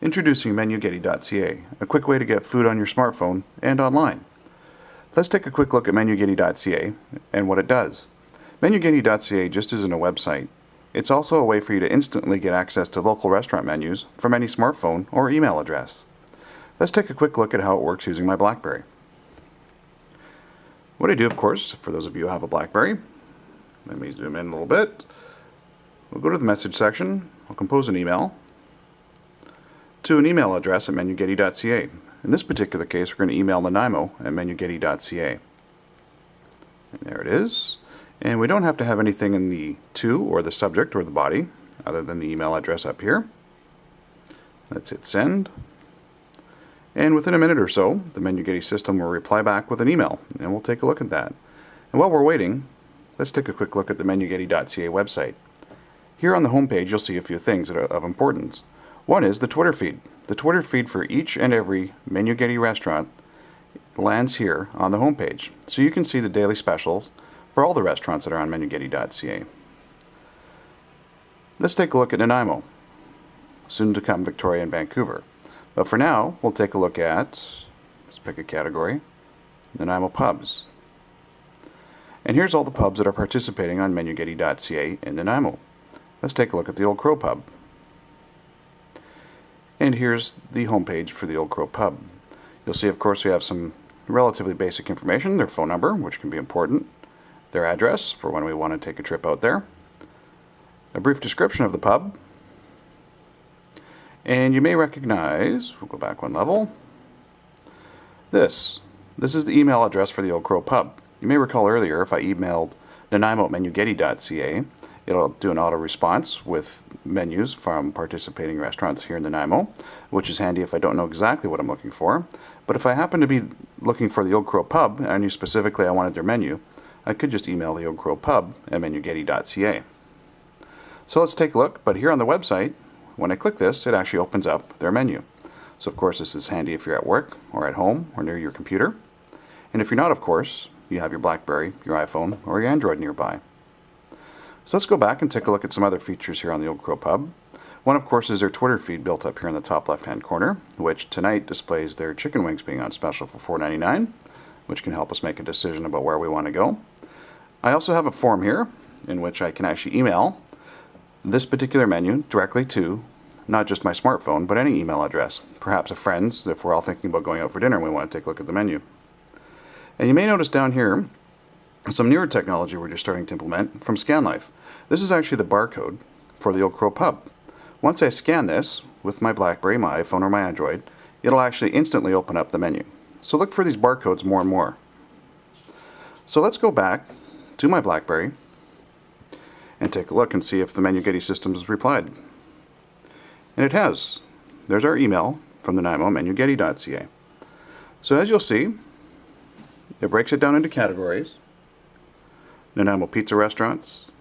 Introducing MenuGetti.ca, a quick way to get food on your smartphone and online. Let's take a quick look at MenuGetti.ca and what it does. MenuGetti.ca just isn't a website. It's also a way for you to instantly get access to local restaurant menus from any smartphone or email address. Let's take a quick look at how it works using my BlackBerry. What I do, of course, for those of you who have a BlackBerry, let me zoom in a little bit. We'll go to the message section. I'll compose an email to an email address at MenuGetti.ca. In this particular case, we're going to email Nanaimo at MenuGetti.ca. And there it is. And we don't have to have anything in the to or the subject or the body other than the email address up here. Let's hit send. And within a minute or so, the MenuGetti system will reply back with an email, and we'll take a look at that. And while we're waiting, let's take a quick look at the MenuGetti.ca website. Here on the home page, you'll see a few things that are of importance. One is the Twitter feed. The Twitter feed for each and every MenuGetti restaurant lands here on the home page, so you can see the daily specials for all the restaurants that are on MenuGetti.ca. Let's take a look at Nanaimo, soon to come Victoria and Vancouver. But for now, we'll take a look at, let's pick a category, Nanaimo pubs. And here's all the pubs that are participating on MenuGetti.ca in Nanaimo. Let's take a look at the Old Crow pub. And here's the homepage for the Old Crow pub. You'll see, of course, we have some relatively basic information, their phone number, which can be important, their address for when we want to take a trip out there, a brief description of the pub, and you may recognize, we'll go back one level, this. This is the email address for the Old Crow pub. You may recall earlier if I emailed Nanaimo at MenuGetti.ca, it'll do an auto response with menus from participating restaurants here in Nanaimo, which is handy if I don't know exactly what I'm looking for. But if I happen to be looking for the Old Crow pub, and I knew specifically I wanted their menu, I could just email the Old Crow pub at MenuGetti.ca. So let's take a look, but here on the website, when I click this, it actually opens up their menu. So of course this is handy if you're at work, or at home, or near your computer. And if you're not, of course, you have your BlackBerry, your iPhone, or your Android nearby. So let's go back and take a look at some other features here on the Old Crow pub. One, of course, is their Twitter feed built up here in the top left-hand corner, which tonight displays their chicken wings being on special for $4.99, which can help us make a decision about where we want to go. I also have a form here in which I can actually email this particular menu directly to not just my smartphone, but any email address, perhaps a friend's if we're all thinking about going out for dinner and we want to take a look at the menu. And you may notice down here some newer technology we're just starting to implement from ScanLife. This is actually the barcode for the Old Crow pub. Once I scan this with my BlackBerry, my iPhone, or my Android, it'll actually instantly open up the menu. So look for these barcodes more and more. So let's go back to my BlackBerry and take a look and see if the MenuGetti system has replied. And it has. There's our email from the Nanaimo MenuGetti.ca. So as you'll see, it breaks it down into categories. Nanaimo pizza restaurants.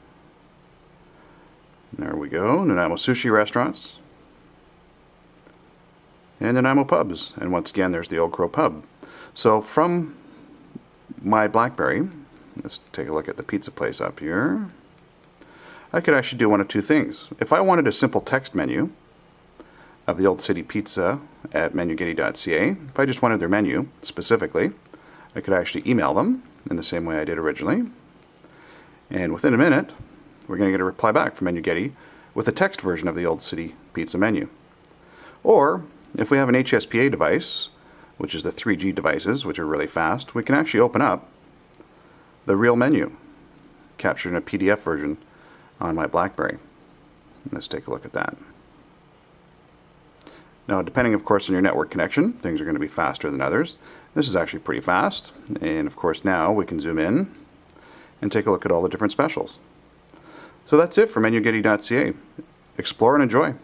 There we go. Nanaimo sushi restaurants. And Nanaimo pubs. And once again, there's the Old Crow pub. So from my BlackBerry, let's take a look at the pizza place up here. I could actually do one of two things. If I wanted a simple text menu of the Old City Pizza at MenuGetti.ca, if I just wanted their menu specifically, I could actually email them in the same way I did originally. And within a minute, we're going to get a reply back from MenuGetti with a text version of the Old City Pizza menu. Or, if we have an HSPA device, which is the 3G devices, which are really fast, we can actually open up the real menu, captured in a PDF version on my BlackBerry. Let's take a look at that. Now, depending, of course, on your network connection, things are going to be faster than others. This is actually pretty fast. And, of course, now we can zoom in and take a look at all the different specials. So that's it for MenuGetti.ca. Explore and enjoy.